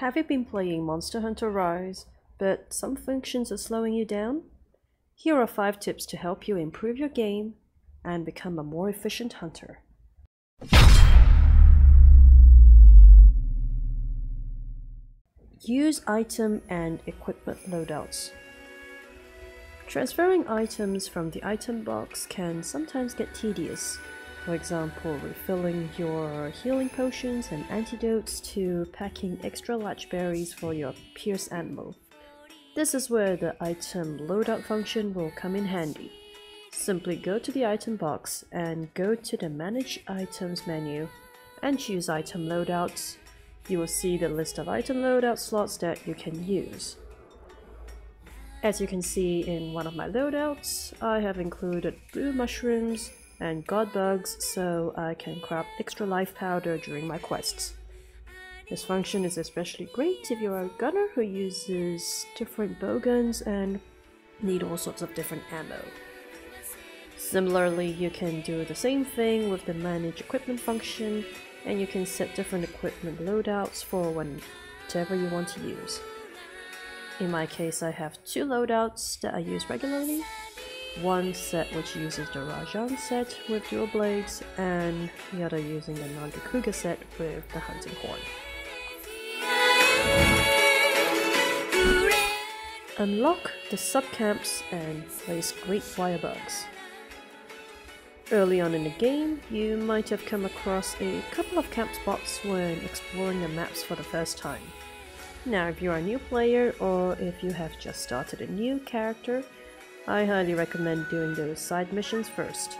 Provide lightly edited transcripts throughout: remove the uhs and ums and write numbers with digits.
Have you been playing Monster Hunter Rise, but some functions are slowing you down? Here are 5 tips to help you improve your game and become a more efficient hunter. Use item and equipment loadouts. Transferring items from the item box can sometimes get tedious. For example, refilling your healing potions and antidotes to packing extra large berries for your pierce ammo. This is where the item loadout function will come in handy. Simply go to the item box and go to the Manage Items menu and choose Item Loadouts. You will see the list of item loadout slots that you can use. As you can see in one of my loadouts, I have included blue mushrooms and god bugs so I can craft extra life powder during my quests. This function is especially great if you're a gunner who uses different bow guns and need all sorts of different ammo. Similarly, you can do the same thing with the Manage Equipment function, and you can set different equipment loadouts for whatever you want to use. In my case, I have 2 loadouts that I use regularly. One set which uses the Rajan set with dual blades, and the other using the Nagakuga set with the hunting horn. Unlock the subcamps and place great wirebugs. Early on in the game, you might have come across a couple of camp spots when exploring the maps for the first time. Now, if you're a new player or if you have just started a new character, I highly recommend doing those side missions first,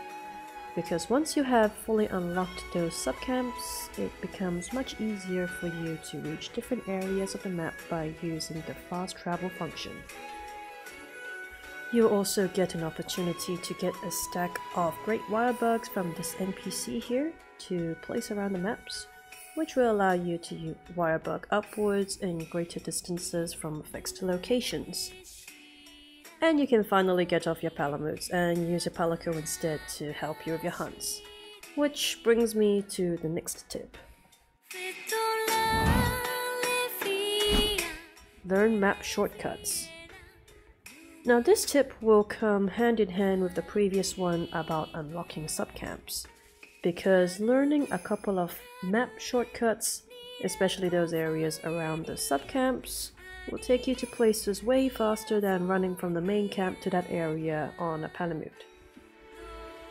because once you have fully unlocked those subcamps, it becomes much easier for you to reach different areas of the map by using the fast travel function. You'll also get an opportunity to get a stack of great wirebugs from this NPC here to place around the maps, which will allow you to wirebug upwards in greater distances from fixed locations. And you can finally get off your Palamutes and use your Palico instead to help you with your hunts. Which brings me to the next tip. Learn map shortcuts. Now this tip will come hand in hand with the previous one about unlocking subcamps, because learning a couple of map shortcuts, especially those areas around the subcamps, will take you to places way faster than running from the main camp to that area on a Palamute.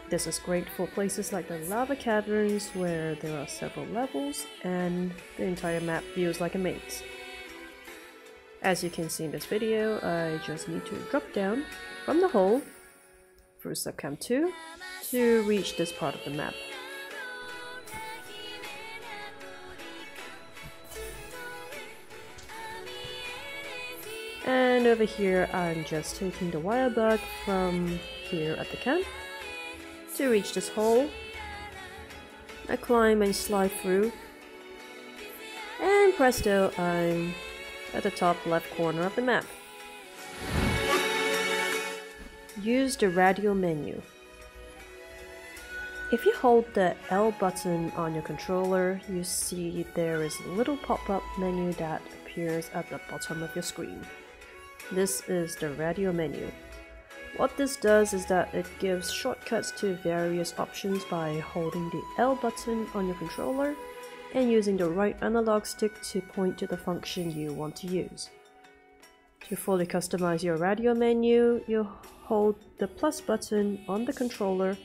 This is great for places like the lava caverns where there are several levels and the entire map feels like a maze. As you can see in this video, I just need to drop down from the hole through Subcamp 2 to reach this part of the map. And over here, I'm just taking the wirebug from here at the camp to reach this hole. I climb and slide through, and presto, I'm at the top left corner of the map. Use the Radial Menu. If you hold the L button on your controller, you see there is a little pop-up menu that appears at the bottom of your screen. This is the Radial Menu. What this does is that it gives shortcuts to various options by holding the L button on your controller and using the right analog stick to point to the function you want to use. To fully customize your Radial Menu, you hold the plus button on the controller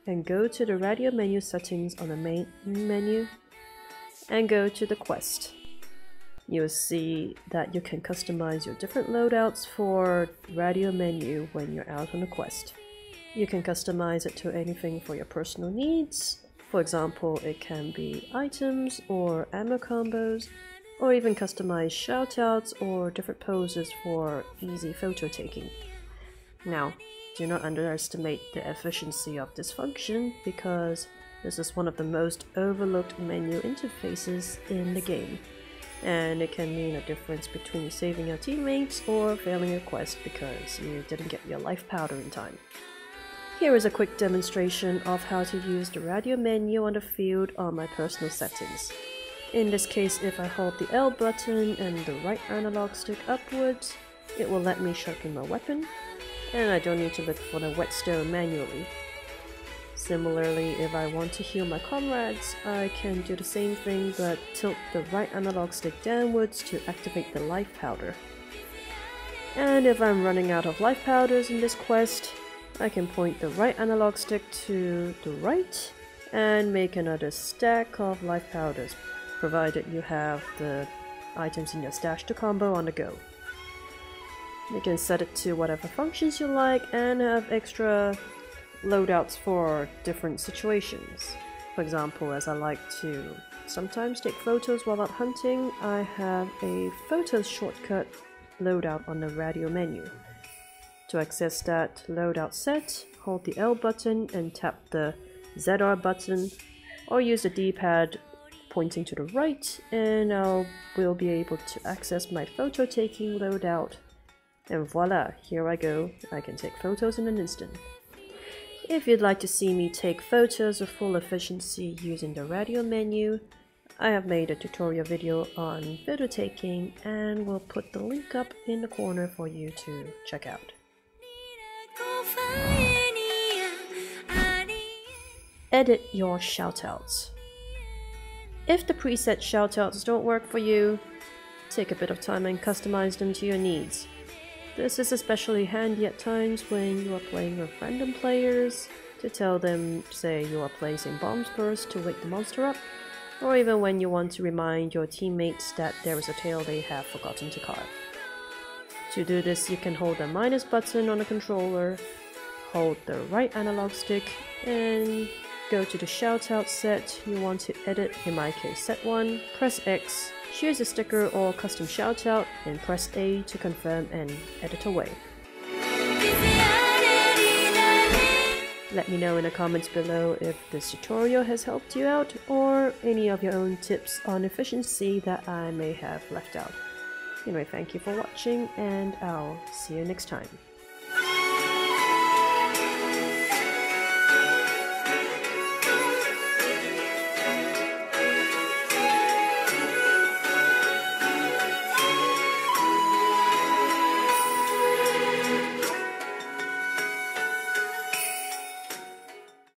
and go to the Radial Menu settings on the main menu and go to the quest. You'll see that you can customize your different loadouts for Radial Menu when you're out on a quest. You can customize it to anything for your personal needs. For example, it can be items or ammo combos, or even customize shoutouts or different poses for easy photo taking. Now, do not underestimate the efficiency of this function, because this is one of the most overlooked menu interfaces in the game, and it can mean a difference between saving your teammates or failing a quest because you didn't get your life powder in time. Here is a quick demonstration of how to use the Radial Menu on the field on my personal settings. In this case, if I hold the L button and the right analog stick upwards, it will let me sharpen my weapon, and I don't need to look for the whetstone manually. Similarly, if I want to heal my comrades, I can do the same thing but tilt the right analog stick downwards to activate the life powder. And if I'm running out of life powders in this quest, I can point the right analog stick to the right and make another stack of life powders, provided you have the items in your stash to combo on the go. You can set it to whatever functions you like and have extra loadouts for different situations. For example, as I like to sometimes take photos while out hunting, I have a photos shortcut loadout on the Radial menu. To access that loadout set, hold the L button and tap the ZR button, or use the D-pad pointing to the right, and I will be able to access my photo taking loadout. And voila, here I go, I can take photos in an instant. If you'd like to see me take photos with full efficiency using the Radial menu, I have made a tutorial video on photo taking and will put the link up in the corner for you to check out. Edit your shoutouts. If the preset shoutouts don't work for you, take a bit of time and customize them to your needs. This is especially handy at times when you are playing with random players, to tell them, say, you are placing bombs first to wake the monster up, or even when you want to remind your teammates that there is a tail they have forgotten to carve. To do this, you can hold the minus button on the controller, hold the right analog stick, and go to the shoutout set you want to edit, in my case set 1, press X, choose a sticker or custom shoutout, and press A to confirm and edit away. Let me know in the comments below if this tutorial has helped you out, or any of your own tips on efficiency that I may have left out. Anyway, thank you for watching, and I'll see you next time.